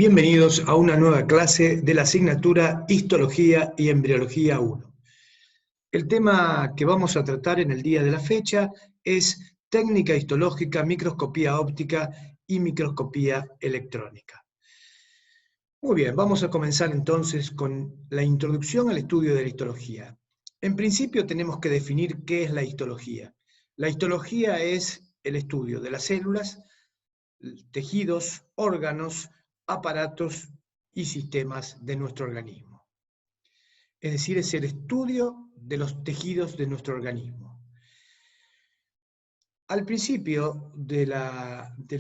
Bienvenidos a una nueva clase de la asignatura Histología y Embriología 1. El tema que vamos a tratar en el día de la fecha es técnica histológica, microscopía óptica y microscopía electrónica. Muy bien, vamos a comenzar entonces con la introducción al estudio de la histología. En principio tenemos que definir qué es la histología. La histología es el estudio de las células, tejidos, órganos, aparatos y sistemas de nuestro organismo. Es decir, es el estudio de los tejidos de nuestro organismo. Al principio del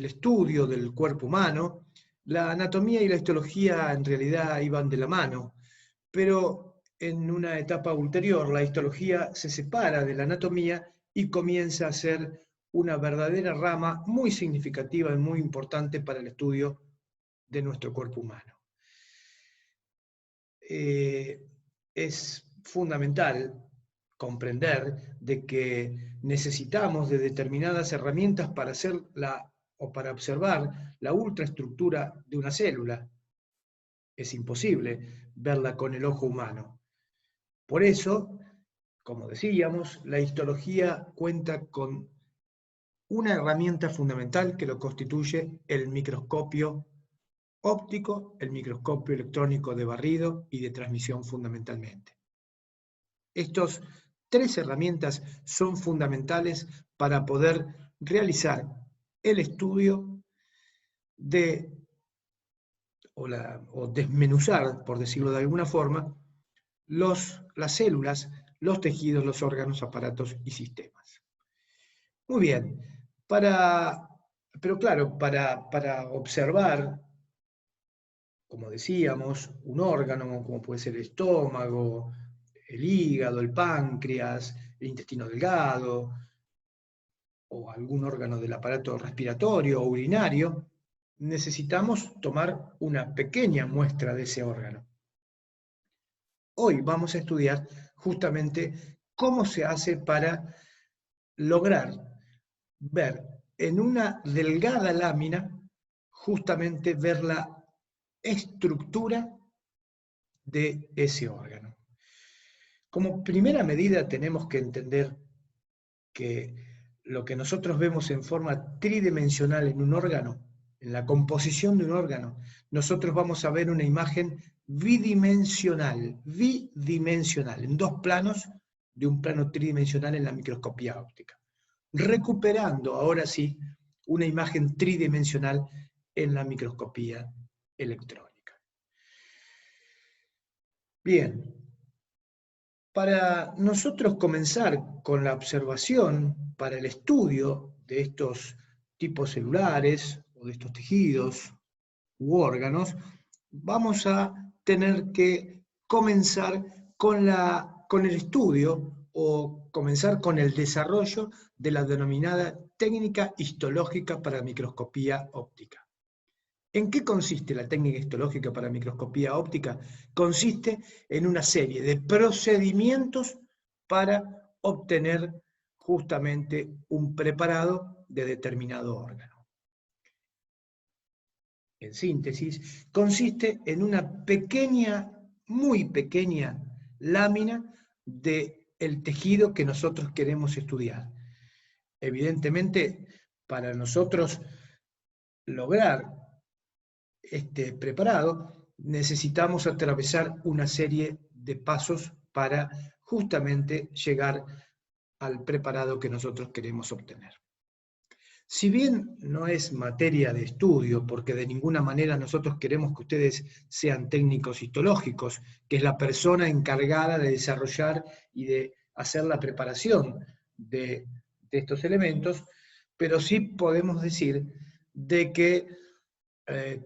estudio del cuerpo humano, la anatomía y la histología en realidad iban de la mano, pero en una etapa ulterior la histología se separa de la anatomía y comienza a ser una verdadera rama muy significativa y muy importante para el estudio de nuestro cuerpo humano. Es fundamental comprender de que necesitamos de determinadas herramientas para hacer para observar la ultraestructura de una célula. Es imposible verla con el ojo humano. Por eso, como decíamos, la histología cuenta con una herramienta fundamental que lo constituye el microscopio óptico, el microscopio electrónico de barrido y de transmisión fundamentalmente. Estas tres herramientas son fundamentales para poder realizar el estudio o desmenuzar, por decirlo de alguna forma, las células, los tejidos, los órganos, aparatos y sistemas. Muy bien, pero claro, para observar, como decíamos, un órgano, como puede ser el estómago, el hígado, el páncreas, el intestino delgado, o algún órgano del aparato respiratorio o urinario, necesitamos tomar una pequeña muestra de ese órgano. Hoy vamos a estudiar justamente cómo se hace para lograr ver en una delgada lámina, justamente ver la estructura de ese órgano. Como primera medida tenemos que entender que lo que nosotros vemos en forma tridimensional en un órgano, en la composición de un órgano, nosotros vamos a ver una imagen bidimensional, en dos planos de un plano tridimensional en la microscopía óptica, recuperando ahora sí una imagen tridimensional en la microscopía electrónica. Bien, para nosotros comenzar con la observación para el estudio de estos tipos celulares o de estos tejidos u órganos, vamos a tener que comenzar con el estudio o comenzar con el desarrollo de la denominada técnica histológica para microscopía óptica. ¿En qué consiste la técnica histológica para microscopía óptica? Consiste en una serie de procedimientos para obtener justamente un preparado de determinado órgano. En síntesis, consiste en una pequeña, muy pequeña lámina del tejido que nosotros queremos estudiar. Evidentemente, para nosotros lograr este preparado, necesitamos atravesar una serie de pasos para justamente llegar al preparado que nosotros queremos obtener. Si bien no es materia de estudio, porque de ninguna manera nosotros queremos que ustedes sean técnicos histológicos, que es la persona encargada de desarrollar y de hacer la preparación de estos elementos, pero sí podemos decir de que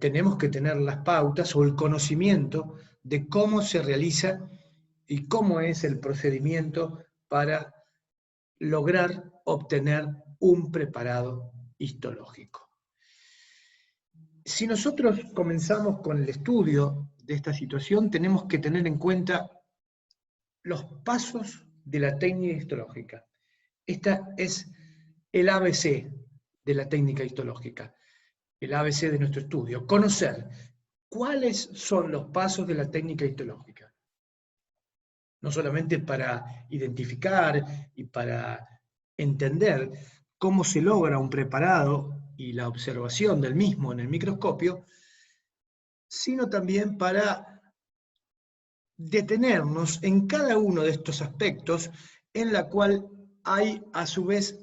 tenemos que tener las pautas o el conocimiento de cómo se realiza y cómo es el procedimiento para lograr obtener un preparado histológico. Si nosotros comenzamos con el estudio de esta situación, tenemos que tener en cuenta los pasos de la técnica histológica. Esta es el ABC de la técnica histológica. El ABC de nuestro estudio, conocer ¿cuáles son los pasos de la técnica histológica? No solamente para identificar y para entender cómo se logra un preparado y la observación del mismo en el microscopio, sino también para detenernos en cada uno de estos aspectos en la cual hay a su vez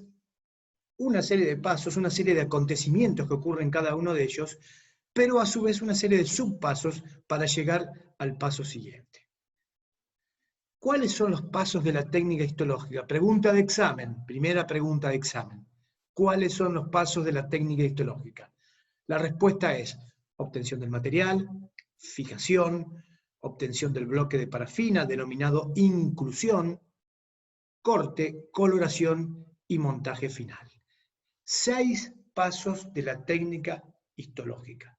una serie de pasos, una serie de acontecimientos que ocurren en cada uno de ellos, pero a su vez una serie de subpasos para llegar al paso siguiente. ¿Cuáles son los pasos de la técnica histológica? Pregunta de examen, primera pregunta de examen. ¿Cuáles son los pasos de la técnica histológica? La respuesta es obtención del material, fijación, obtención del bloque de parafina, denominado inclusión, corte, coloración y montaje final. 6 pasos de la técnica histológica.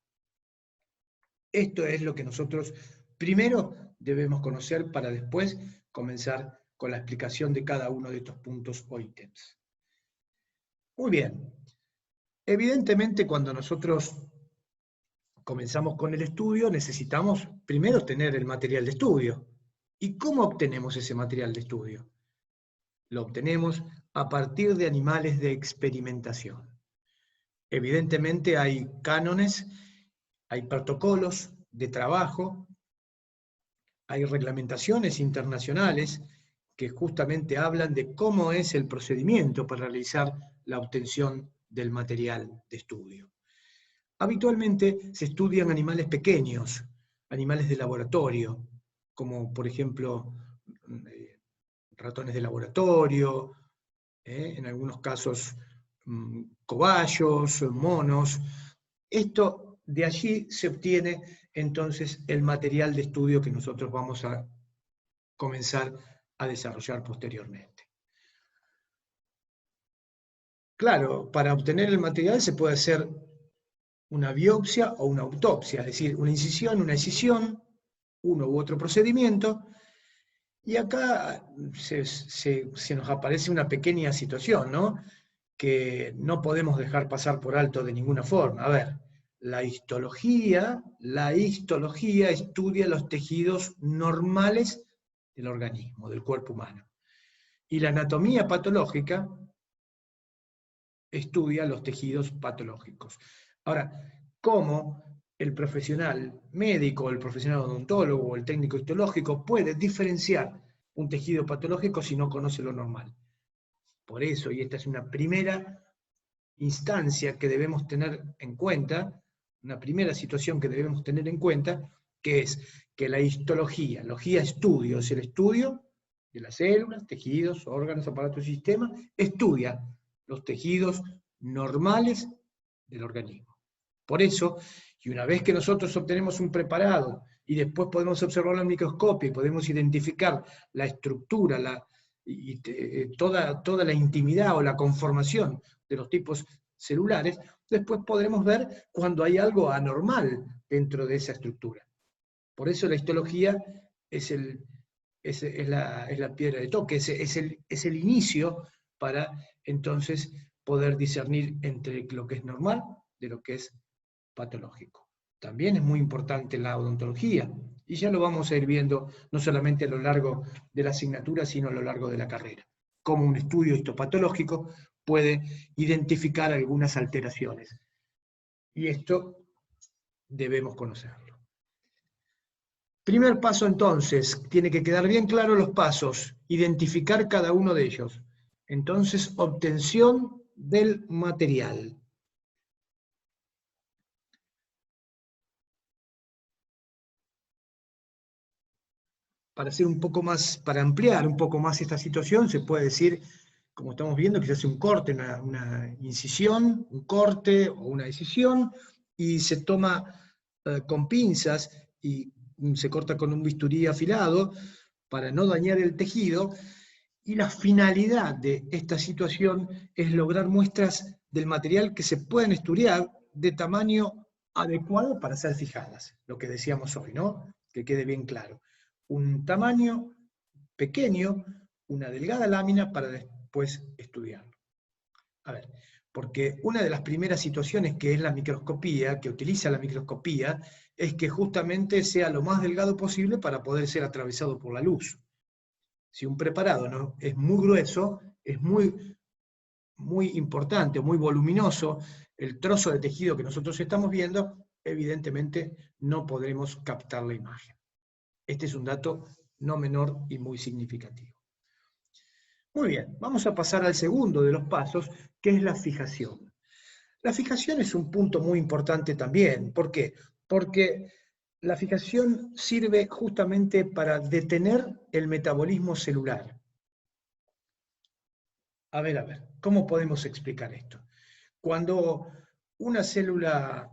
Esto es lo que nosotros primero debemos conocer para después comenzar con la explicación de cada uno de estos puntos o ítems. Muy bien. Evidentemente, cuando nosotros comenzamos con el estudio, necesitamos primero tener el material de estudio. ¿Y cómo obtenemos ese material de estudio? Lo obtenemos a partir de animales de experimentación. Evidentemente hay cánones, hay protocolos de trabajo, hay reglamentaciones internacionales que justamente hablan de cómo es el procedimiento para realizar la obtención del material de estudio. Habitualmente se estudian animales pequeños, animales de laboratorio, como por ejemplo ratones de laboratorio, en algunos casos cobayos, monos. De allí se obtiene entonces el material de estudio que nosotros vamos a comenzar a desarrollar posteriormente. Claro, para obtener el material se puede hacer una biopsia o una autopsia, es decir, una incisión, una escisión, uno u otro procedimiento, y acá se nos aparece una pequeña situación, ¿no? Que no podemos dejar pasar por alto de ninguna forma. A ver, la histología estudia los tejidos normales del organismo, del cuerpo humano. Y la anatomía patológica estudia los tejidos patológicos. Ahora, ¿cómo el profesional médico, el profesional odontólogo o el técnico histológico puede diferenciar un tejido patológico si no conoce lo normal? Por eso, y esta es una primera instancia que debemos tener en cuenta, una primera situación que debemos tener en cuenta, que es que la histología, estudio, es el estudio de las células, tejidos, órganos, aparatos y sistemas, estudia los tejidos normales del organismo. Por eso, y una vez que nosotros obtenemos un preparado y después podemos observarlo en microscopio y podemos identificar la estructura, toda la intimidad o la conformación de los tipos celulares, después podremos ver cuando hay algo anormal dentro de esa estructura. Por eso la histología es la piedra de toque, es el inicio para entonces poder discernir entre lo que es normal de lo que es patológico. También es muy importante la odontología, y ya lo vamos a ir viendo no solamente a lo largo de la asignatura, sino a lo largo de la carrera. Cómo un estudio histopatológico puede identificar algunas alteraciones. Y esto debemos conocerlo. Primer paso entonces, tiene que quedar bien claro los pasos, identificar cada uno de ellos. Entonces, obtención del material. Para ampliar un poco más esta situación, se puede decir, como estamos viendo, que se hace un corte, una incisión, un corte o una decisión, y se toma con pinzas y se corta con un bisturí afilado para no dañar el tejido, y la finalidad de esta situación es lograr muestras del material que se pueden estudiar de tamaño adecuado para ser fijadas, lo que decíamos hoy, ¿no? Que quede bien claro. Un tamaño pequeño, una delgada lámina para después estudiarlo. A ver, Porque una de las primeras situaciones que es la microscopía, que utiliza la microscopía, es que justamente sea lo más delgado posible para poder ser atravesado por la luz. Si un preparado no es muy grueso, es muy importante, muy voluminoso, el trozo de tejido que nosotros estamos viendo, evidentemente no podremos captar la imagen. Este es un dato no menor y muy significativo. Muy bien, vamos a pasar al segundo de los pasos, que es la fijación. La fijación es un punto muy importante también. ¿Por qué? Porque la fijación sirve justamente para detener el metabolismo celular. A ver, ¿cómo podemos explicar esto? Cuando una célula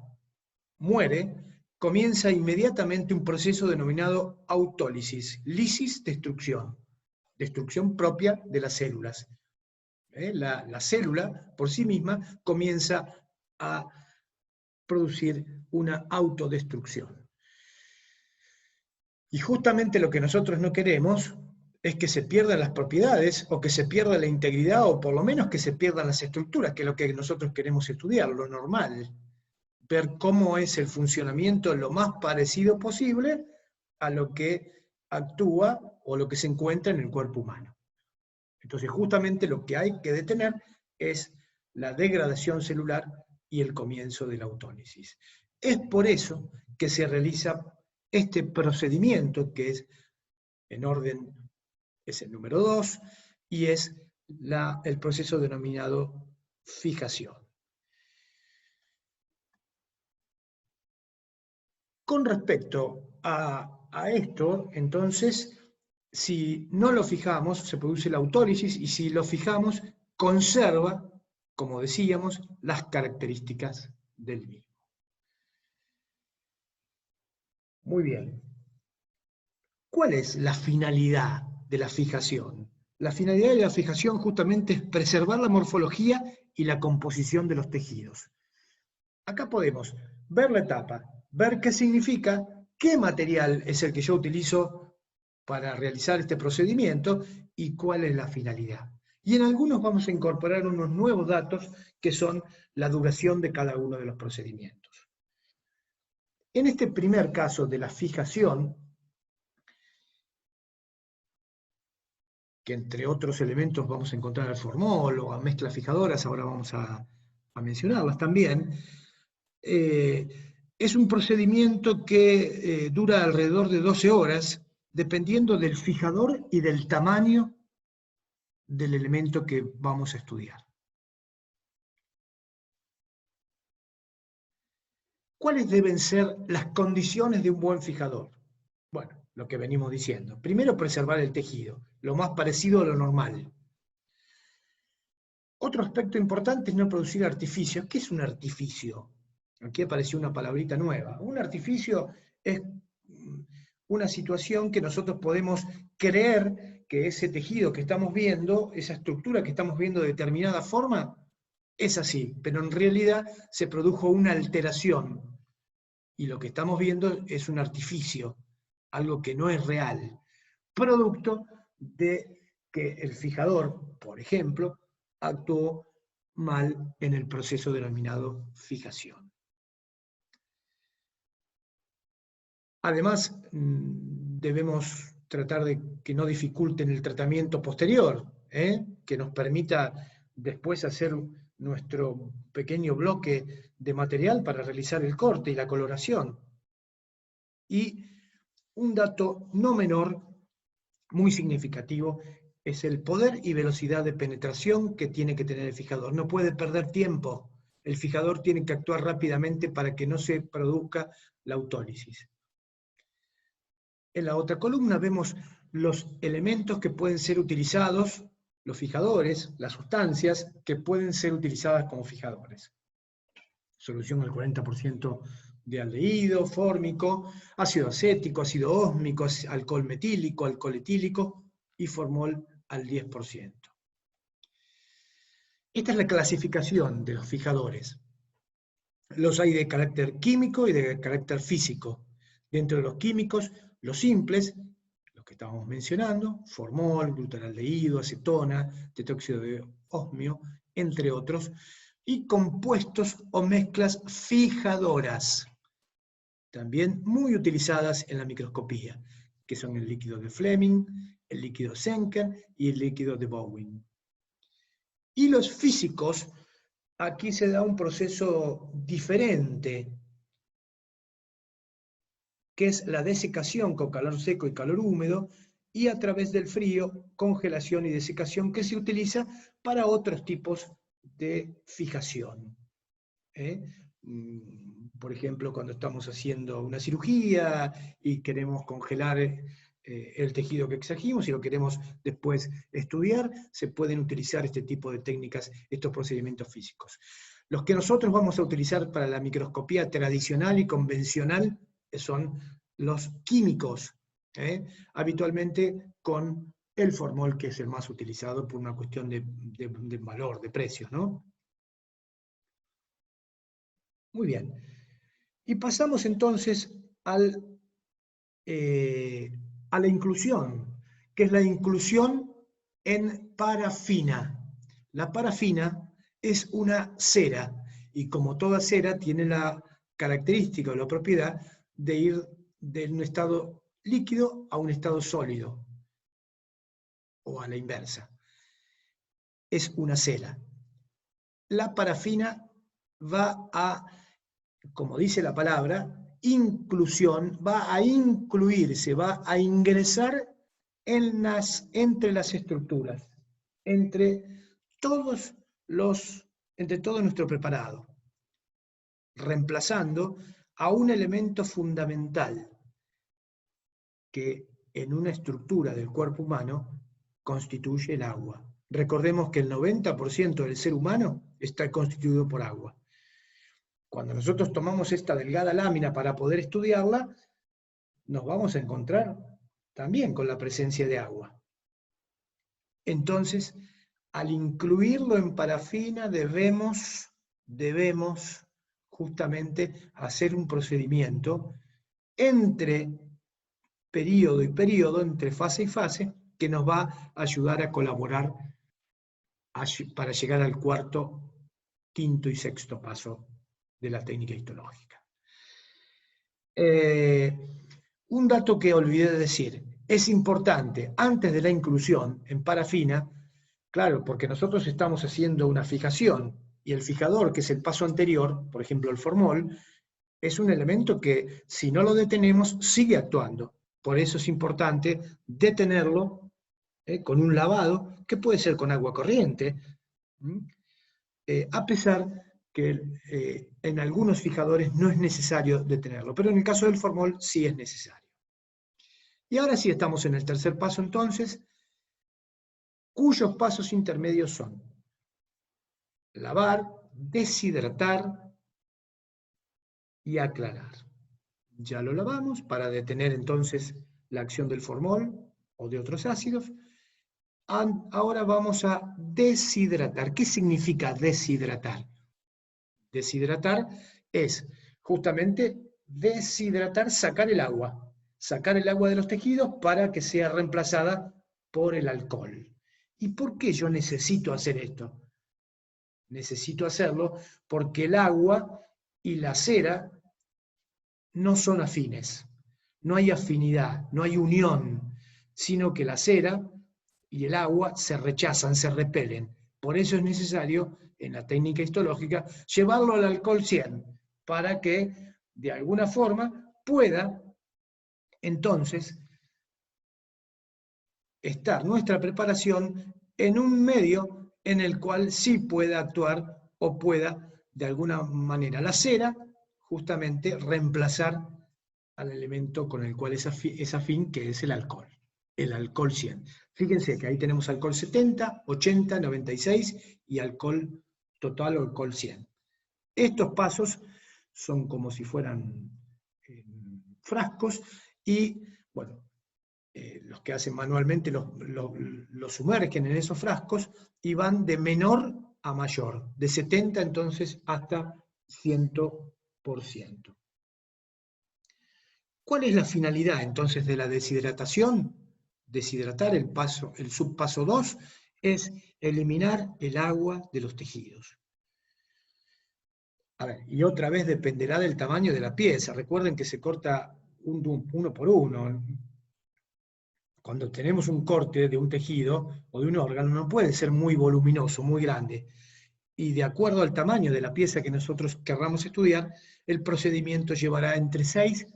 muere, comienza inmediatamente un proceso denominado autólisis, lisis, destrucción propia de las células. La célula, por sí misma, comienza a producir una autodestrucción. Y justamente lo que nosotros no queremos es que se pierdan las propiedades, o que se pierda la integridad, o por lo menos que se pierdan las estructuras, que es lo que nosotros queremos estudiar, lo normal. Ver cómo es el funcionamiento lo más parecido posible a lo que actúa o lo que se encuentra en el cuerpo humano. Entonces, justamente lo que hay que detener es la degradación celular y el comienzo de la autólisis. Es por eso que se realiza este procedimiento, que es en orden, es el número 2, y es el proceso denominado fijación. Con respecto a esto, entonces, si no lo fijamos, se produce la autólisis, y si lo fijamos, conserva, como decíamos, las características del mismo. Muy bien. ¿Cuál es la finalidad de la fijación? La finalidad de la fijación justamente es preservar la morfología y la composición de los tejidos. Acá podemos ver la etapa, ver qué significa, qué material es el que yo utilizo para realizar este procedimiento y cuál es la finalidad. Y en algunos vamos a incorporar unos nuevos datos que son la duración de cada uno de los procedimientos. En este primer caso de la fijación, que entre otros elementos vamos a encontrar al formol o a mezclas fijadoras, ahora vamos a mencionarlas también, es un procedimiento que dura alrededor de 12 horas, dependiendo del fijador y del tamaño del elemento que vamos a estudiar. ¿Cuáles deben ser las condiciones de un buen fijador? Bueno, lo que venimos diciendo. Primero, preservar el tejido, lo más parecido a lo normal. Otro aspecto importante es no producir artificios. ¿Qué es un artificio? Aquí apareció una palabrita nueva. Un artificio es una situación que nosotros podemos creer que ese tejido que estamos viendo, esa estructura que estamos viendo de determinada forma, es así, pero en realidad se produjo una alteración y lo que estamos viendo es un artificio, algo que no es real, producto de que el fijador, por ejemplo, actuó mal en el proceso denominado fijación. Además, debemos tratar de que no dificulten el tratamiento posterior, que nos permita después hacer nuestro pequeño bloque de material para realizar el corte y la coloración. Y un dato no menor, muy significativo, es el poder y velocidad de penetración que tiene que tener el fijador. No puede perder tiempo. El fijador tiene que actuar rápidamente para que no se produzca la autólisis. En la otra columna vemos los elementos que pueden ser utilizados, los fijadores, las sustancias que pueden ser utilizadas como fijadores. Solución al 40% de aldehído, fórmico, ácido acético, ácido ósmico, alcohol metílico, alcohol etílico y formol al 10%. Esta es la clasificación de los fijadores. Los hay de carácter químico y de carácter físico. Dentro de los químicos, los simples, los que estábamos mencionando, formol, glutaraldehído, acetona, tetróxido de osmio, entre otros. y compuestos o mezclas fijadoras, también muy utilizadas en la microscopía, que son el líquido de Fleming, el líquido Zenker y el líquido de Bowen. Y los físicos, aquí se da un proceso diferente, que es la desecación con calor seco y calor húmedo, y a través del frío, congelación y desecación, que se utiliza para otros tipos de fijación. Por ejemplo, cuando estamos haciendo una cirugía y queremos congelar el tejido que extrajimos y lo queremos después estudiar, se pueden utilizar este tipo de técnicas, estos procedimientos físicos. Los que nosotros vamos a utilizar para la microscopía tradicional y convencional son los químicos, habitualmente con el formol, que es el más utilizado por una cuestión de valor, de precios, ¿no? Muy bien. Y pasamos entonces a la inclusión, que es la inclusión en parafina. La parafina es una cera, y como toda cera tiene la característica o la propiedad de ir de un estado líquido a un estado sólido, o a la inversa. Es una cera. La parafina va a, como dice la palabra, inclusión, va a incluirse, va a ingresar entre las estructuras, entre todo nuestro preparado, reemplazando a un elemento fundamental que en una estructura del cuerpo humano constituye el agua. Recordemos que el 90% del ser humano está constituido por agua. Cuando nosotros tomamos esta delgada lámina para poder estudiarla, nos vamos a encontrar también con la presencia de agua. Entonces, al incluirlo en parafina, debemos justamente hacer un procedimiento entre periodo y periodo, entre fase y fase, que nos va a ayudar a colaborar para llegar al cuarto, quinto y sexto paso de la técnica histológica. Un dato que olvidé de decir, es importante, antes de la inclusión en parafina, claro, porque nosotros estamos haciendo una fijación, y el fijador, que es el paso anterior, por ejemplo el formol, es un elemento que si no lo detenemos, sigue actuando. Por eso es importante detenerlo con un lavado, que puede ser con agua corriente, a pesar que en algunos fijadores no es necesario detenerlo, pero en el caso del formol sí es necesario. Y ahora sí estamos en el tercer paso entonces, cuyos pasos intermedios son lavar, deshidratar y aclarar. Ya lo lavamos para detener entonces la acción del formol o de otros ácidos. Ahora vamos a deshidratar. ¿Qué significa deshidratar? Deshidratar es justamente deshidratar, sacar el agua de los tejidos para que sea reemplazada por el alcohol. ¿Y por qué yo necesito hacer esto? Necesito hacerlo porque el agua y la cera no son afines, no hay afinidad, no hay unión, sino que la cera y el agua se rechazan, se repelen. Por eso es necesario, en la técnica histológica, llevarlo al alcohol 100, para que, de alguna forma, pueda, entonces, estar nuestra preparación en un medio en el cual sí pueda actuar o pueda, de alguna manera, la cera, justamente, reemplazar al elemento con el cual es afín, que es el alcohol 100. Fíjense que ahí tenemos alcohol 70, 80, 96 y alcohol total o alcohol 100. Estos pasos son como si fueran frascos y, bueno, los que hacen manualmente los sumergen en esos frascos y van de menor a mayor, de 70 entonces hasta 100%. ¿Cuál es la finalidad entonces de la deshidratación? Deshidratar, el subpaso 2, es eliminar el agua de los tejidos. A ver, y otra vez dependerá del tamaño de la pieza. Recuerden que se corta uno por uno. Cuando tenemos un corte de un tejido o de un órgano, no puede ser muy voluminoso, muy grande. Y de acuerdo al tamaño de la pieza que nosotros querramos estudiar, el procedimiento llevará entre 6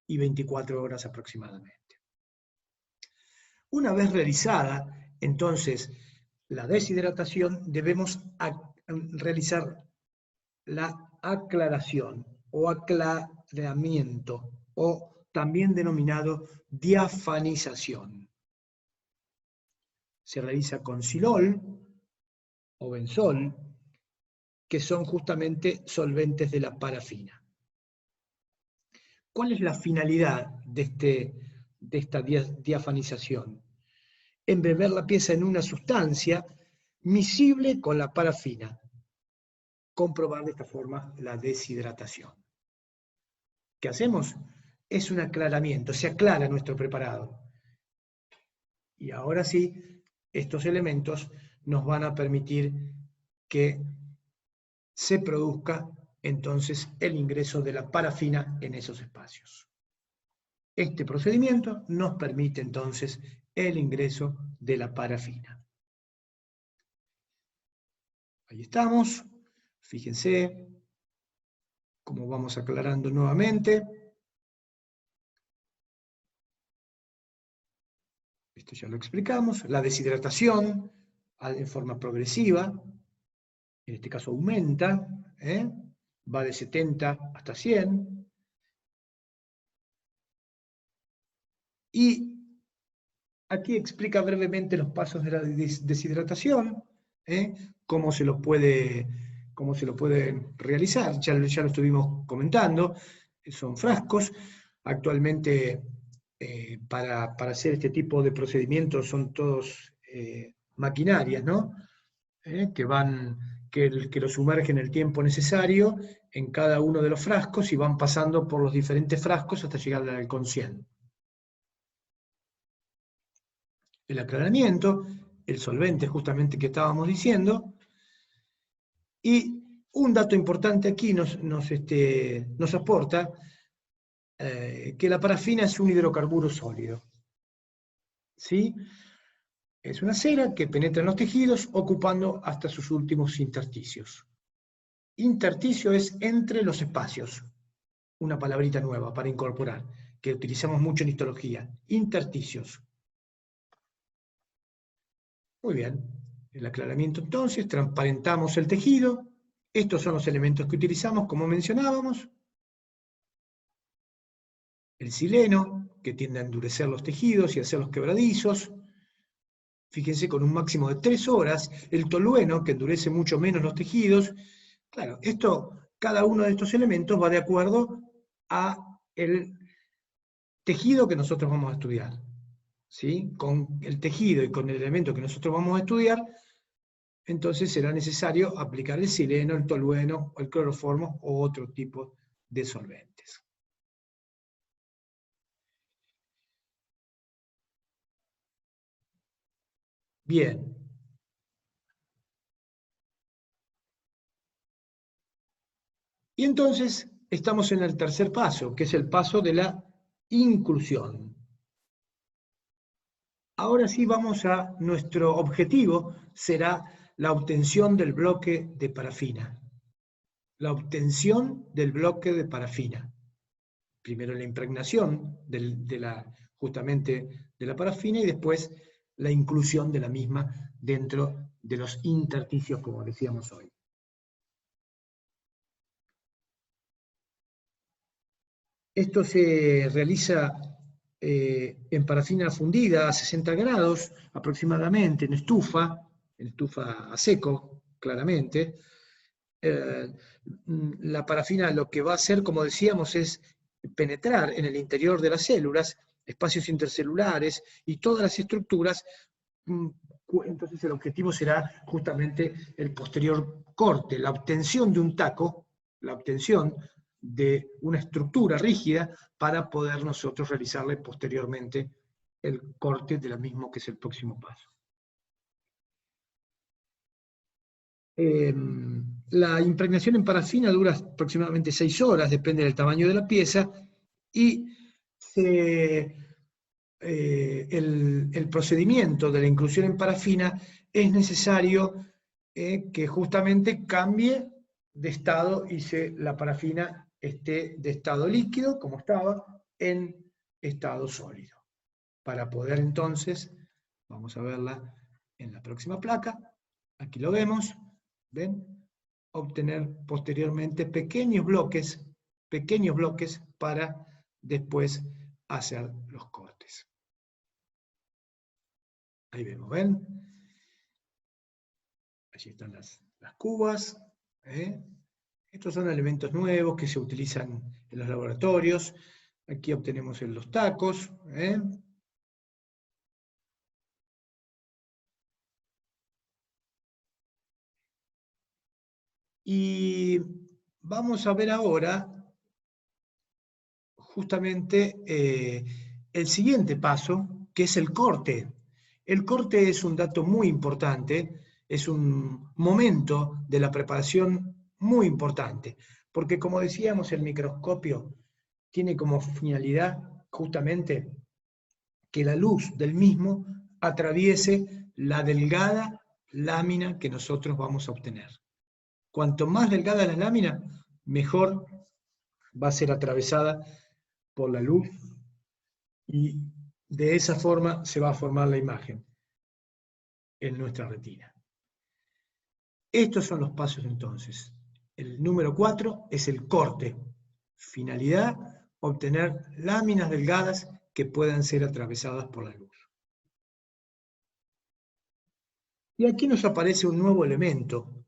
y 24 horas aproximadamente. Una vez realizada, entonces, la deshidratación, debemos realizar la aclaración o aclaramiento, o también denominado diafanización. Se realiza con silol o benzol, que son justamente solventes de la parafina. ¿Cuál es la finalidad de esta diafanización? Embeber la pieza en una sustancia miscible con la parafina. Comprobar de esta forma la deshidratación. ¿Qué hacemos? Es un aclaramiento, se aclara nuestro preparado. Y ahora sí, estos elementos nos van a permitir que se produzca entonces el ingreso de la parafina en esos espacios. Este procedimiento nos permite entonces el ingreso de la parafina. Ahí estamos, fíjense cómo vamos aclarando nuevamente. Esto ya lo explicamos, la deshidratación en forma progresiva, en este caso aumenta, va de 70 hasta 100, y aquí explica brevemente los pasos de la deshidratación, cómo se lo puede realizar, ya lo estuvimos comentando, son frascos, actualmente para hacer este tipo de procedimientos son todos maquinarias, ¿no? Que lo sumergen el tiempo necesario en cada uno de los frascos y van pasando por los diferentes frascos hasta llegar al halcón 100. El aclaramiento, el solvente justamente que estábamos diciendo, y un dato importante aquí nos aporta que la parafina es un hidrocarburo sólido. ¿Sí? Es una cera que penetra en los tejidos ocupando hasta sus últimos intersticios. Intersticio es entre los espacios, una palabrita nueva para incorporar, que utilizamos mucho en histología, intersticios. Muy bien, el aclaramiento entonces, transparentamos el tejido, estos son los elementos que utilizamos, como mencionábamos. El sileno, que tiende a endurecer los tejidos y hacerlos quebradizos, fíjense, con un máximo de 3 horas, el tolueno, que endurece mucho menos los tejidos. Claro, cada uno de estos elementos va de acuerdo a el tejido que nosotros vamos a estudiar. ¿Sí? Con el tejido y con el elemento que nosotros vamos a estudiar, entonces será necesario aplicar el sileno, el tolueno, el cloroformo o otro tipo de solventes. Bien. Y entonces estamos en el tercer paso, que es el paso de la inclusión. Ahora sí vamos a nuestro objetivo, será la obtención del bloque de parafina. La obtención del bloque de parafina. Primero la impregnación justamente de la parafina y después la inclusión de la misma dentro de los intersticios, como decíamos hoy. Esto se realiza en parafina fundida a 60 grados aproximadamente, en estufa a seco, claramente. La parafina lo que va a hacer, como decíamos, es penetrar en el interior de las células, espacios intercelulares y todas las estructuras. Entonces el objetivo será justamente el posterior corte, la obtención de un taco, la obtención de una estructura rígida para poder nosotros realizarle posteriormente el corte de la misma, que es el próximo paso. La impregnación en parafina dura aproximadamente 6 horas, depende del tamaño de la pieza, y el procedimiento de la inclusión en parafina es necesario que justamente cambie de estado y la parafina esté de estado líquido, como estaba, en estado sólido. Para poder entonces, vamos a verla en la próxima placa, aquí lo vemos, ¿ven? Obtener posteriormente pequeños bloques para después hacer los cortes. Ahí vemos, ¿ven? Allí están las cubas. Estos son elementos nuevos que se utilizan en los laboratorios. Aquí obtenemos los tacos. Y vamos a ver ahora justamente el siguiente paso, que es el corte. El corte es un dato muy importante, es un momento de la preparación muy importante, porque como decíamos, el microscopio tiene como finalidad justamente que la luz del mismo atraviese la delgada lámina que nosotros vamos a obtener. Cuanto más delgada la lámina, mejor va a ser atravesada por la luz y de esa forma se va a formar la imagen en nuestra retina. Estos son los pasos entonces. El número 4 es el corte. Finalidad, obtener láminas delgadas que puedan ser atravesadas por la luz. Y aquí nos aparece un nuevo elemento,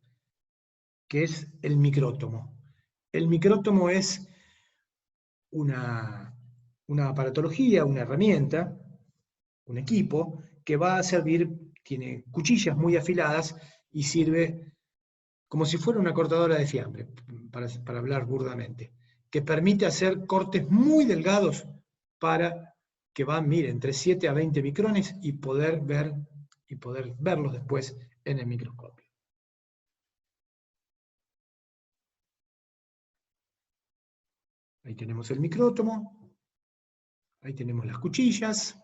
que es el micrótomo. El micrótomo es una aparatología, una herramienta, un equipo, que va a servir, tiene cuchillas muy afiladas y sirve como si fuera una cortadora de fiambre, para hablar burdamente, que permite hacer cortes muy delgados para que van, miren, entre 7 a 20 micrones y poder verlos después en el microscopio. Ahí tenemos el micrótomo, ahí tenemos las cuchillas,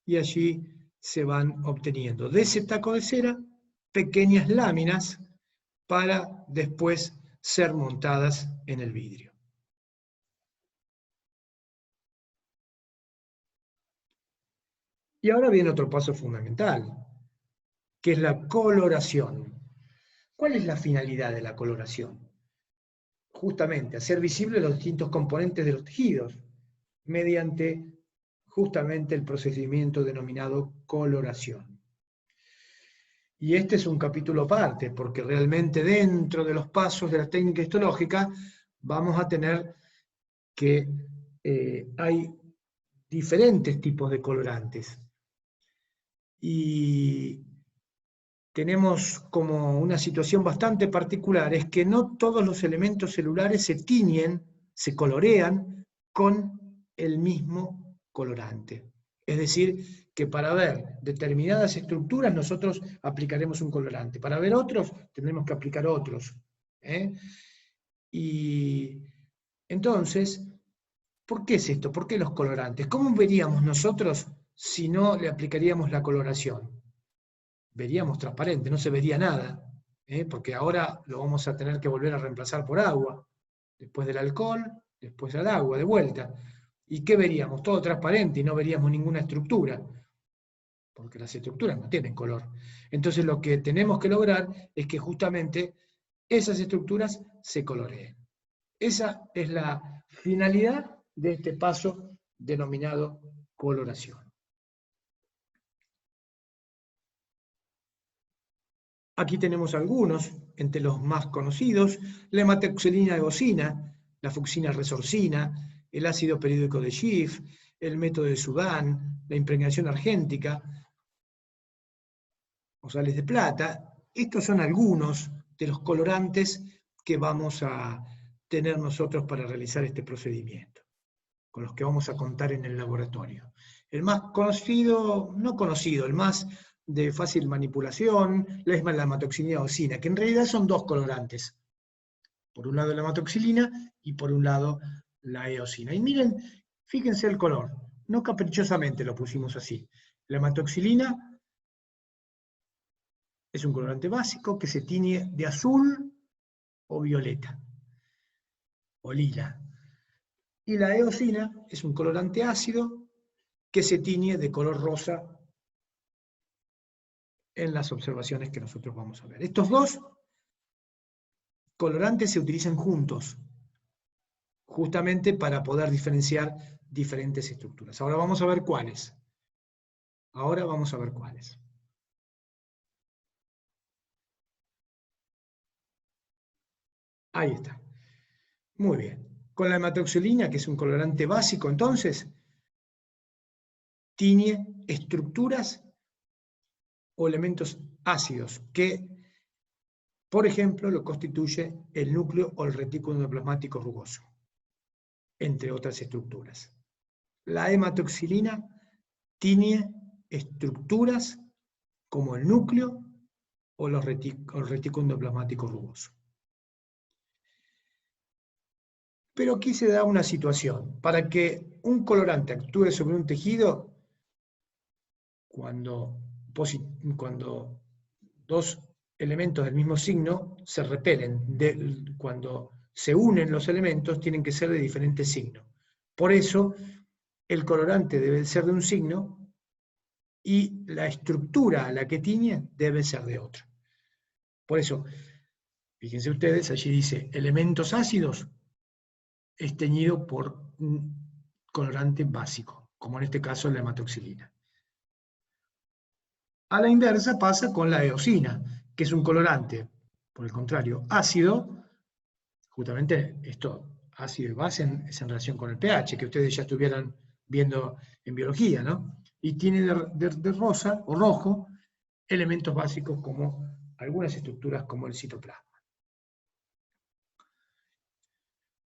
y allí se van obteniendo de ese taco de cera pequeñas láminas para después ser montadas en el vidrio. Y ahora viene otro paso fundamental, que es la coloración. ¿Cuál es la finalidad de la coloración? Justamente hacer visibles los distintos componentes de los tejidos mediante justamente el procedimiento denominado coloración. Y este es un capítulo aparte, porque realmente dentro de los pasos de la técnica histológica vamos a tener que hay diferentes tipos de colorantes. Y tenemos como una situación bastante particular, es que no todos los elementos celulares se tiñen, se colorean con el mismo colorante. Es decir, que para ver determinadas estructuras nosotros aplicaremos un colorante, para ver otros tendremos que aplicar otros. Y entonces, ¿por qué es esto? ¿Por qué los colorantes? ¿Cómo veríamos nosotros si no le aplicaríamos la coloración? Veríamos transparente, no se vería nada, porque ahora lo vamos a tener que volver a reemplazar por agua, después del alcohol, después al agua, de vuelta. ¿Y qué veríamos? Todo transparente y no veríamos ninguna estructura, porque las estructuras no tienen color. Entonces lo que tenemos que lograr es que justamente esas estructuras se coloreen. Esa es la finalidad de este paso denominado coloración. Aquí tenemos algunos, entre los más conocidos: la hematoxilina egosina, la fucsina resorcina, el ácido periódico de Schiff, el método de Sudán, la impregnación argéntica, o sales de plata. Estos son algunos de los colorantes que vamos a tener nosotros para realizar este procedimiento, con los que vamos a contar en el laboratorio. El más conocido, no conocido, el más de fácil manipulación, la hematoxilina y eosina, que en realidad son dos colorantes. Por un lado la hematoxilina y por un lado la eosina. Y miren, fíjense el color, no caprichosamente lo pusimos así. La hematoxilina es un colorante básico que se tiñe de azul o violeta, o lila. Y la eosina es un colorante ácido que se tiñe de color rosa en las observaciones que nosotros vamos a ver. Estos dos colorantes se utilizan juntos, justamente para poder diferenciar diferentes estructuras. Ahora vamos a ver cuáles. Ahí está. Muy bien. Con la hematoxilina, que es un colorante básico, entonces, tiñe estructuras o elementos ácidos que, por ejemplo, lo constituye el núcleo o el retículo endoplasmático rugoso, entre otras estructuras. La hematoxilina tiñe estructuras como el núcleo o el retículo endoplasmático rugoso. Pero aquí se da una situación. Para que un colorante actúe sobre un tejido, cuando dos elementos del mismo signo se repelen, cuando se unen los elementos tienen que ser de diferentes signos. Por eso el colorante debe ser de un signo y la estructura a la que tiñe debe ser de otro. Por eso, fíjense ustedes, allí dice elementos ácidos es teñido por un colorante básico, como en este caso la hematoxilina. A la inversa pasa con la eosina, que es un colorante, por el contrario, ácido. Justamente esto, ácido y base, es en relación con el pH, que ustedes ya estuvieran viendo en biología, ¿no? Y tiene de rosa o rojo elementos básicos como algunas estructuras como el citoplasma.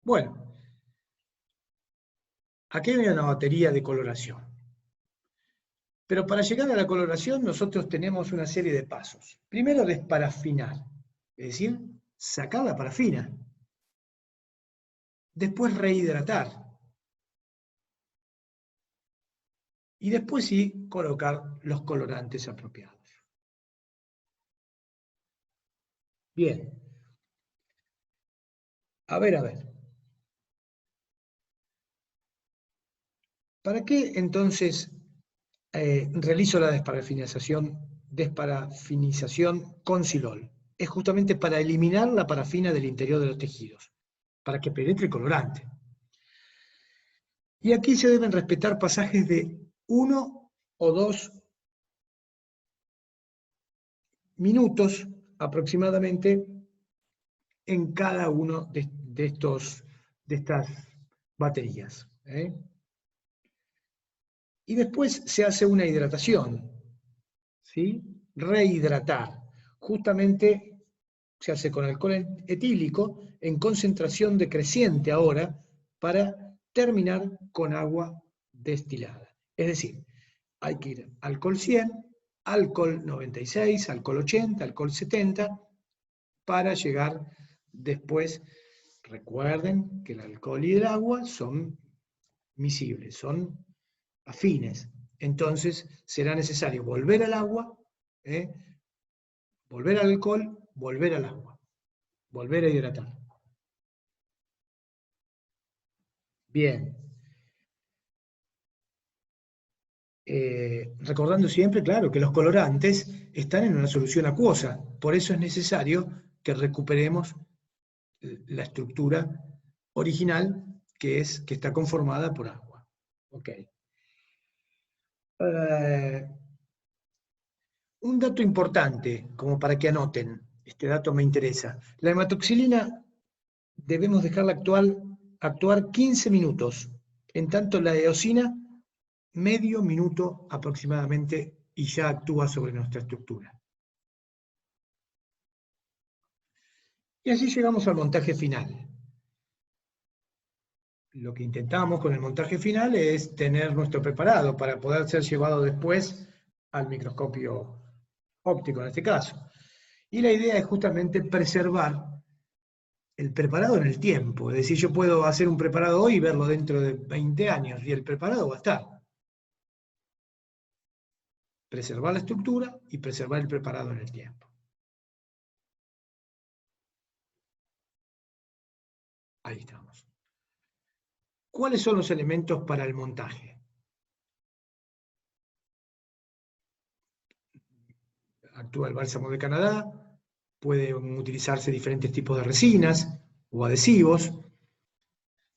Bueno, aquí hay una batería de coloración. Pero para llegar a la coloración nosotros tenemos una serie de pasos. Primero, desparafinar, es decir, sacar la parafina. Después, rehidratar. Y después sí, colocar los colorantes apropiados. Bien. A ver. ¿Para qué entonces realizo la desparafinización con silol? Es justamente para eliminar la parafina del interior de los tejidos, para que penetre el colorante. Y aquí se deben respetar pasajes de 1 o 2 minutos aproximadamente en cada uno de estas baterías. Y después se hace una hidratación, ¿sí? Rehidratar. Justamente se hace con alcohol etílico en concentración decreciente ahora para terminar con agua destilada. Es decir, hay que ir alcohol 100, alcohol 96, alcohol 80, alcohol 70, para llegar después. Recuerden que el alcohol y el agua son miscibles, son afines. Entonces será necesario volver al agua, volver al alcohol, volver al agua, volver a hidratar. Bien. Recordando siempre, claro, que los colorantes están en una solución acuosa, por eso es necesario que recuperemos la estructura original que está conformada por agua. Okay. Un dato importante, como para que anoten, este dato me interesa. La hematoxilina debemos dejarla actuar 15 minutos, en tanto la eosina medio minuto aproximadamente y ya actúa sobre nuestra estructura. Y así llegamos al montaje final. Lo que intentamos con el montaje final es tener nuestro preparado para poder ser llevado después al microscopio óptico en este caso. Y la idea es justamente preservar el preparado en el tiempo. Es decir, yo puedo hacer un preparado hoy y verlo dentro de 20 años, y el preparado va a estar. Preservar la estructura y preservar el preparado en el tiempo. Ahí estamos. ¿Cuáles son los elementos para el montaje? Actúa el bálsamo de Canadá, pueden utilizarse diferentes tipos de resinas o adhesivos.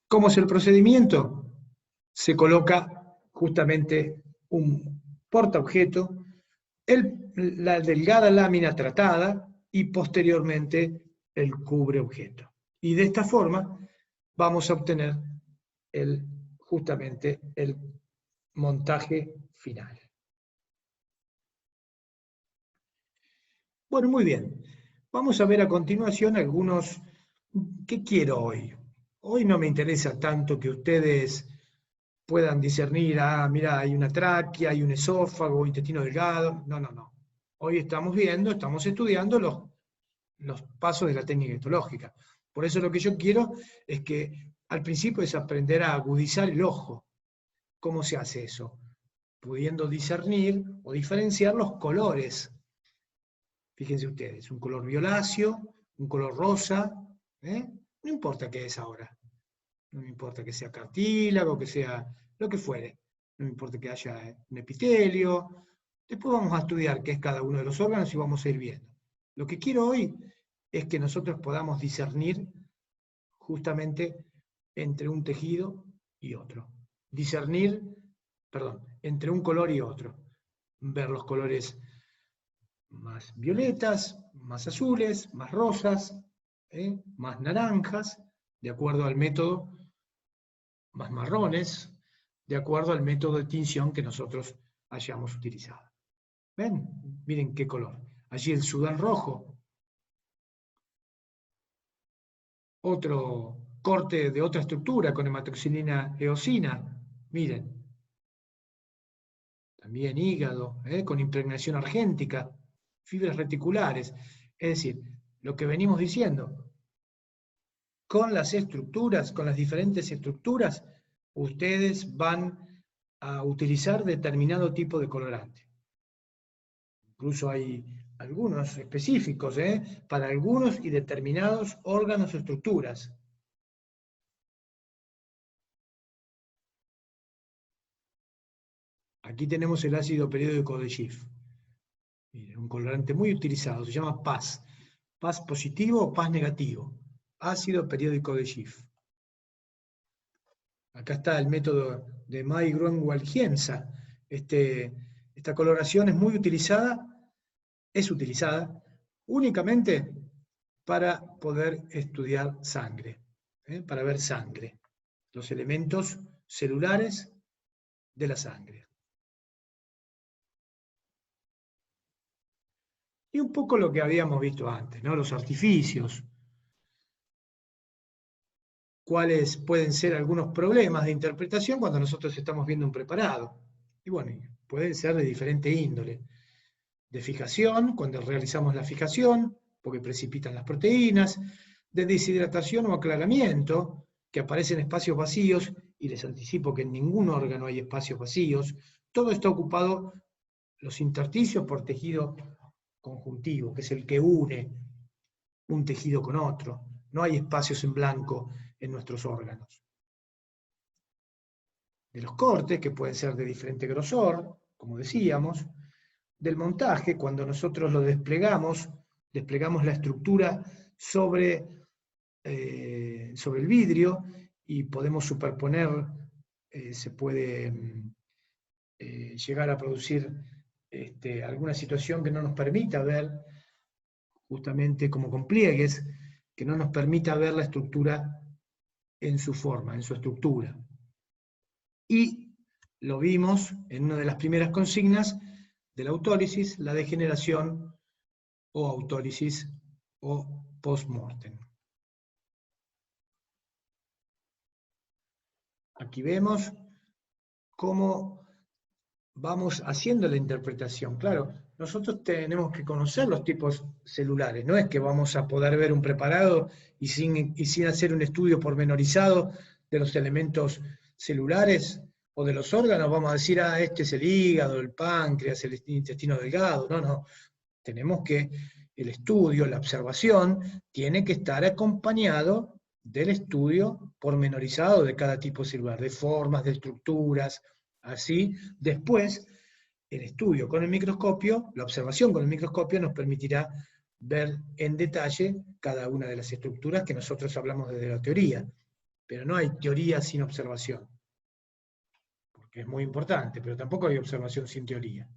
¿Cómo es el procedimiento? Se coloca justamente un portaobjeto, la delgada lámina tratada y posteriormente el cubreobjeto. Y de esta forma vamos a obtener justamente el montaje final. Bueno, muy bien. Vamos a ver a continuación algunos. ¿Qué quiero hoy? Hoy no me interesa tanto que ustedes puedan discernir, mira, hay una tráquea, hay un esófago, intestino delgado. No, no, no. Hoy estamos estudiando los pasos de la técnica histológica. Por eso lo que yo quiero es que al principio es aprender a agudizar el ojo. ¿Cómo se hace eso? Pudiendo discernir o diferenciar los colores. Fíjense ustedes, un color violáceo, un color rosa, no importa qué es ahora. No me importa que sea cartílago, que sea lo que fuere. No me importa que haya un epitelio. Después vamos a estudiar qué es cada uno de los órganos y vamos a ir viendo. Lo que quiero hoy es que nosotros podamos discernir justamente entre un tejido y otro. Discernir, perdón, entre un color y otro. Ver los colores más violetas, más azules, más rosas, más naranjas, de acuerdo al método, más marrones, de acuerdo al método de tinción que nosotros hayamos utilizado. ¿Ven? Miren qué color. Allí el sudán rojo. Otro corte de otra estructura con hematoxilina eosina. Miren. También hígado, con impregnación argéntica, fibras reticulares. Es decir, lo que venimos diciendo, con las estructuras, con las diferentes estructuras, ustedes van a utilizar determinado tipo de colorante. Incluso hay algunos específicos, para algunos y determinados órganos o estructuras. Aquí tenemos el ácido periódico de Schiff. Miren, un colorante muy utilizado, se llama PAS. PAS positivo o PAS negativo. Ácido periódico de Schiff. Acá está el método de May-Grunwald-Giemsa. Esta coloración es utilizada únicamente para poder estudiar sangre, para ver sangre, los elementos celulares de la sangre. Y un poco lo que habíamos visto antes, ¿no? Los artificios, cuáles pueden ser algunos problemas de interpretación cuando nosotros estamos viendo un preparado. Y bueno, pueden ser de diferente índole. De fijación, cuando realizamos la fijación, porque precipitan las proteínas, de deshidratación o aclaramiento, que aparecen espacios vacíos, y les anticipo que en ningún órgano hay espacios vacíos, todo está ocupado, los intersticios, por tejido conjuntivo, que es el que une un tejido con otro. No hay espacios en blanco en nuestros órganos. De los cortes, que pueden ser de diferente grosor, como decíamos, del montaje, cuando nosotros lo desplegamos la estructura sobre el vidrio y podemos superponer, se puede llegar a producir alguna situación que no nos permita ver, justamente como con pliegues, que no nos permita ver la estructura en su forma, en su estructura. Y lo vimos en una de las primeras consignas de la autólisis, la degeneración o autólisis o post-mortem. Aquí vemos cómo vamos haciendo la interpretación. Claro, nosotros tenemos que conocer los tipos celulares. No es que vamos a poder ver un preparado y sin hacer un estudio pormenorizado de los elementos celulares o de los órganos, vamos a decir, este es el hígado, el páncreas, el intestino delgado. No, no. Tenemos que, el estudio, la observación, tiene que estar acompañado del estudio pormenorizado de cada tipo celular, de formas, de estructuras, así. Después, el estudio con el microscopio, la observación con el microscopio nos permitirá ver en detalle cada una de las estructuras que nosotros hablamos desde la teoría. Pero no hay teoría sin observación, porque es muy importante, pero tampoco hay observación sin teoría.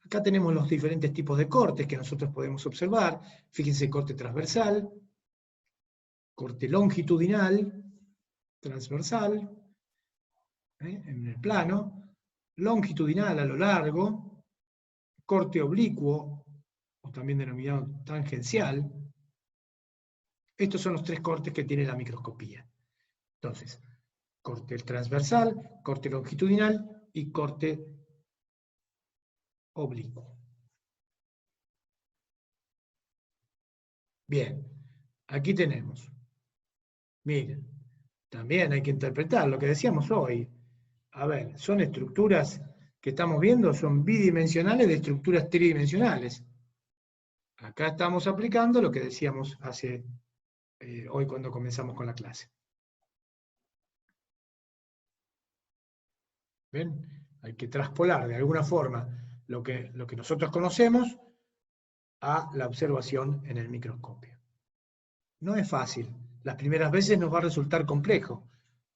Acá tenemos los diferentes tipos de cortes que nosotros podemos observar. Fíjense, corte transversal, corte longitudinal, transversal, en el plano, longitudinal a lo largo, corte oblicuo, o también denominado tangencial. Estos son los tres cortes que tiene la microscopía. Entonces, corte transversal, corte longitudinal y corte oblicuo. Bien, aquí tenemos. Miren, también hay que interpretar lo que decíamos hoy. A ver, son estructuras que estamos viendo, son bidimensionales de estructuras tridimensionales. Acá estamos aplicando lo que decíamos hoy cuando comenzamos con la clase. ¿Ven? Hay que traspolar de alguna forma lo que nosotros conocemos a la observación en el microscopio. No es fácil. Las primeras veces nos va a resultar complejo,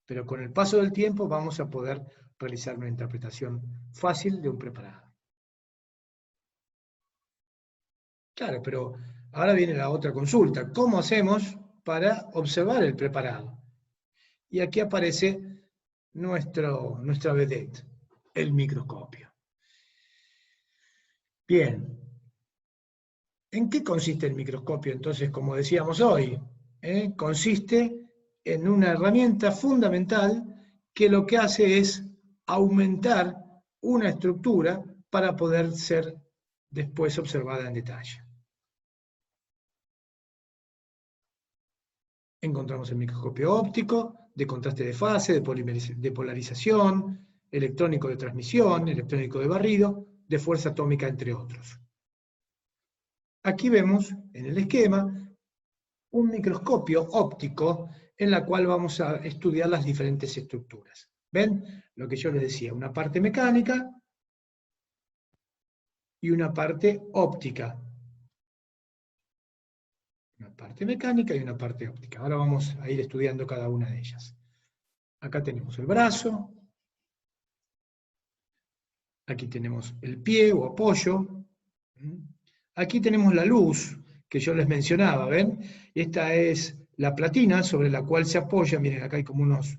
pero con el paso del tiempo vamos a poder realizar una interpretación fácil de un preparado. Claro, pero ahora viene la otra consulta. ¿Cómo hacemos para observar el preparado? Y aquí aparece nuestra vedette, el microscopio. Bien. ¿En qué consiste el microscopio? Entonces, como decíamos hoy, consiste en una herramienta fundamental que lo que hace es aumentar una estructura para poder ser después observada en detalle. Encontramos el microscopio óptico, de contraste de fase, de polarización, electrónico de transmisión, electrónico de barrido, de fuerza atómica, entre otros. Aquí vemos en el esquema un microscopio óptico en la cual vamos a estudiar las diferentes estructuras. ¿Ven? Lo que yo les decía, una parte mecánica y una parte óptica. Una parte mecánica y una parte óptica. Ahora vamos a ir estudiando cada una de ellas. Acá tenemos el brazo. Aquí tenemos el pie o apoyo. Aquí tenemos la luz que yo les mencionaba, ¿ven? Esta es la platina sobre la cual se apoya. Miren, acá hay como unas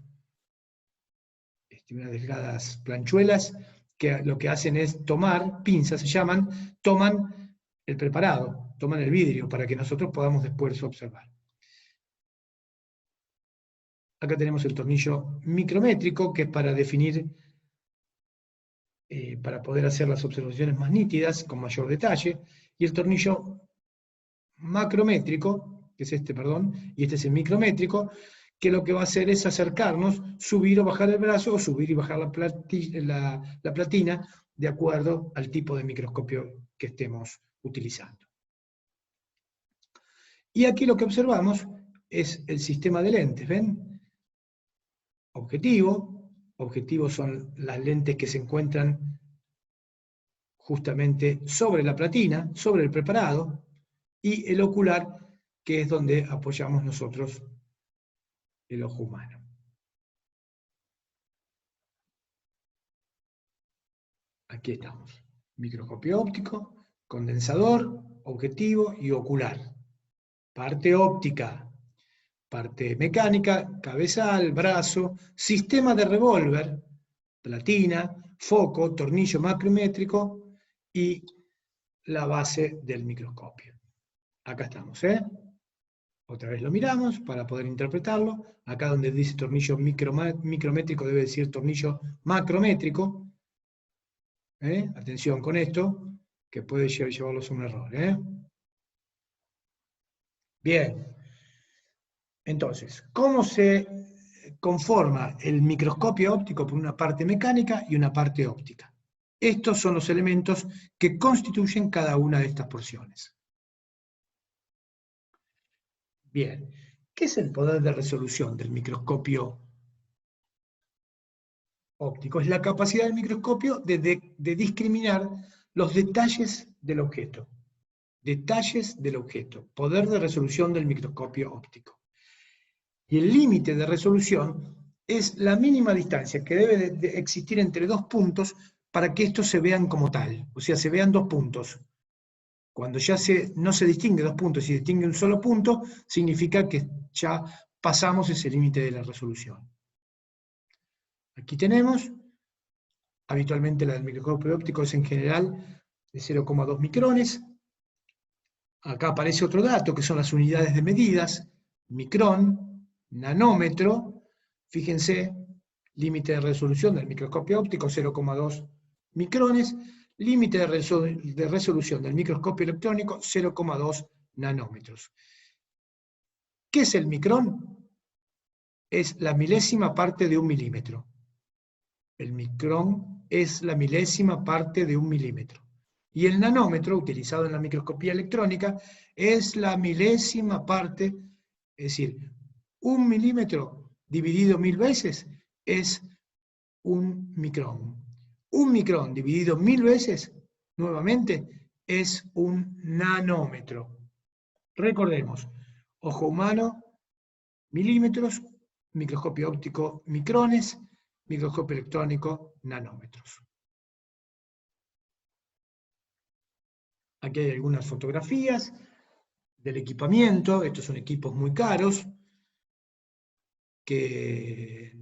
delgadas planchuelas que lo que hacen es tomar, pinzas se llaman, toman el preparado, toman el vidrio para que nosotros podamos después observar. Acá tenemos el tornillo micrométrico, que es para definir, para poder hacer las observaciones más nítidas, con mayor detalle, y el tornillo macrométrico, que es este, perdón, y este es el micrométrico, que lo que va a hacer es acercarnos, subir o bajar el brazo, o subir y bajar la platina, de acuerdo al tipo de microscopio que estemos utilizando. Y aquí lo que observamos es el sistema de lentes, ¿ven? Objetivos son las lentes que se encuentran justamente sobre la platina, sobre el preparado, y el ocular, que es donde apoyamos nosotros el ojo humano. Aquí estamos. Microscopio óptico, condensador, objetivo y ocular. Parte óptica, parte mecánica, cabezal, brazo, sistema de revólver, platina, foco, tornillo macrométrico y la base del microscopio. Acá estamos, ¿eh? Otra vez lo miramos para poder interpretarlo. Acá donde dice tornillo micrométrico debe decir tornillo macrométrico. Atención con esto, que puede llevarlos a un error. Bien. Entonces, ¿cómo se conforma el microscopio óptico por una parte mecánica y una parte óptica? Estos son los elementos que constituyen cada una de estas porciones. Bien, ¿qué es el poder de resolución del microscopio óptico? Es la capacidad del microscopio de discriminar los detalles del objeto. Detalles del objeto. Poder de resolución del microscopio óptico. Y el límite de resolución es la mínima distancia que debe de existir entre dos puntos para que estos se vean como tal. O sea, se vean dos puntos. Cuando ya no se distingue dos puntos y se distingue un solo punto, significa que ya pasamos ese límite de la resolución. Aquí tenemos, habitualmente la del microscopio óptico es en general de 0,2 micrones. Acá aparece otro dato, que son las unidades de medidas, micrón, nanómetro. Fíjense, límite de resolución del microscopio óptico 0,2 micrones, límite de resolución del microscopio electrónico 0,2 nanómetros. ¿Qué es el micrón? Es la milésima parte de un milímetro. El micrón es la milésima parte de un milímetro. Y el nanómetro, utilizado en la microscopía electrónica, es la milésima parte, es decir, 1 milímetro dividido 1000 veces es un micrón. 1 micrón dividido 1000 veces, nuevamente, es un nanómetro. Recordemos, ojo humano, milímetros, microscopio óptico, micrones, microscopio electrónico, nanómetros. Aquí hay algunas fotografías del equipamiento. Estos son equipos muy caros que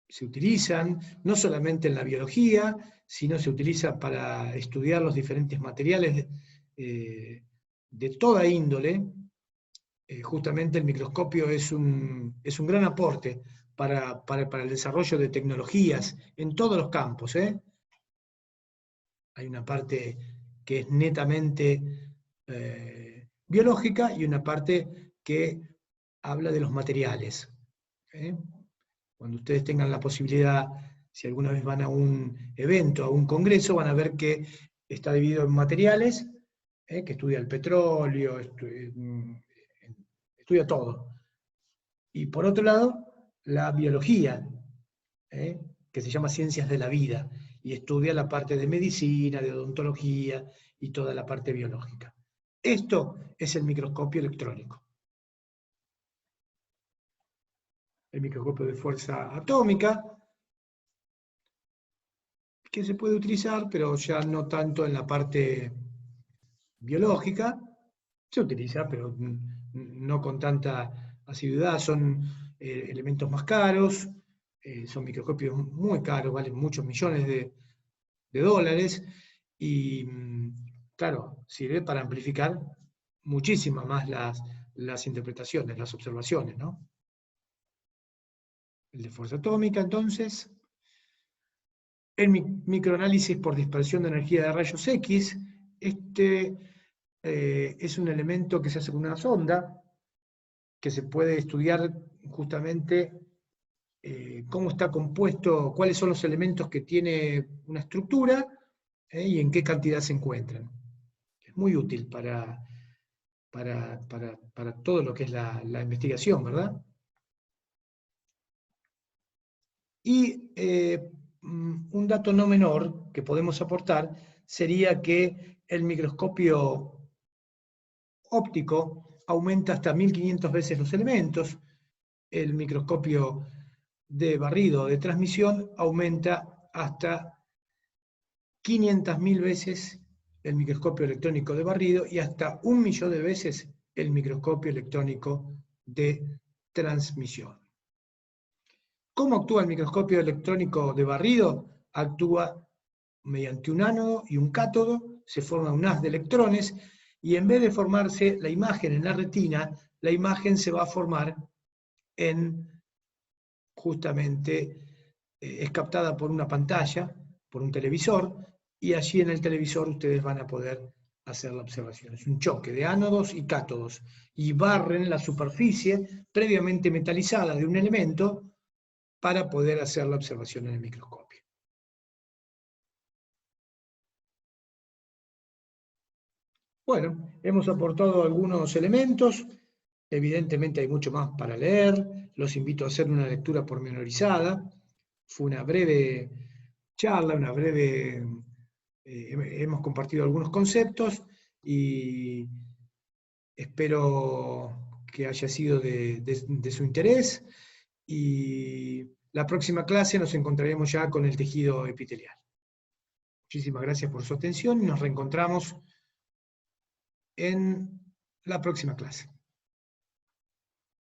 se utilizan no solamente en la biología, sino se utiliza para estudiar los diferentes materiales de toda índole. Justamente el microscopio es un gran aporte para el desarrollo de tecnologías en todos los campos. Hay una parte que es netamente biológica y una parte que habla de los materiales. Cuando ustedes tengan la posibilidad, si alguna vez van a un evento, a un congreso, van a ver que está dividido en materiales, que estudia el petróleo, estudia todo. Y por otro lado, la biología, que se llama ciencias de la vida, y estudia la parte de medicina, de odontología y toda la parte biológica. Esto es el microscopio electrónico. El microscopio de fuerza atómica, que se puede utilizar, pero ya no tanto en la parte biológica. Se utiliza, pero no con tanta asiduidad. Son elementos más caros, son microscopios muy caros, valen muchos millones de dólares, y claro, sirve para amplificar muchísimo más las interpretaciones, las observaciones, ¿no? El de fuerza atómica, entonces. El microanálisis por dispersión de energía de rayos X. Este es un elemento que se hace con una sonda, que se puede estudiar justamente cómo está compuesto, cuáles son los elementos que tiene una estructura y en qué cantidad se encuentran. Es muy útil para todo lo que es la investigación, ¿verdad? Y un dato no menor que podemos aportar sería que el microscopio óptico aumenta hasta 1500 veces los elementos, el microscopio de barrido o de transmisión aumenta hasta 500.000 veces el microscopio electrónico de barrido y hasta 1.000.000 de veces el microscopio electrónico de transmisión. ¿Cómo actúa el microscopio electrónico de barrido? Actúa mediante un ánodo y un cátodo, se forma un haz de electrones, y en vez de formarse la imagen en la retina, la imagen se va a formar justamente, es captada por una pantalla, por un televisor, y allí en el televisor ustedes van a poder hacer la observación. Es un choque de ánodos y cátodos, y barren la superficie previamente metalizada de un elemento para poder hacer la observación en el microscopio. Bueno, hemos aportado algunos elementos, evidentemente hay mucho más para leer, los invito a hacer una lectura pormenorizada. Fue una breve charla, hemos compartido algunos conceptos y espero que haya sido de su interés, y la próxima clase nos encontraremos ya con el tejido epitelial. Muchísimas gracias por su atención y nos reencontramos en la próxima clase.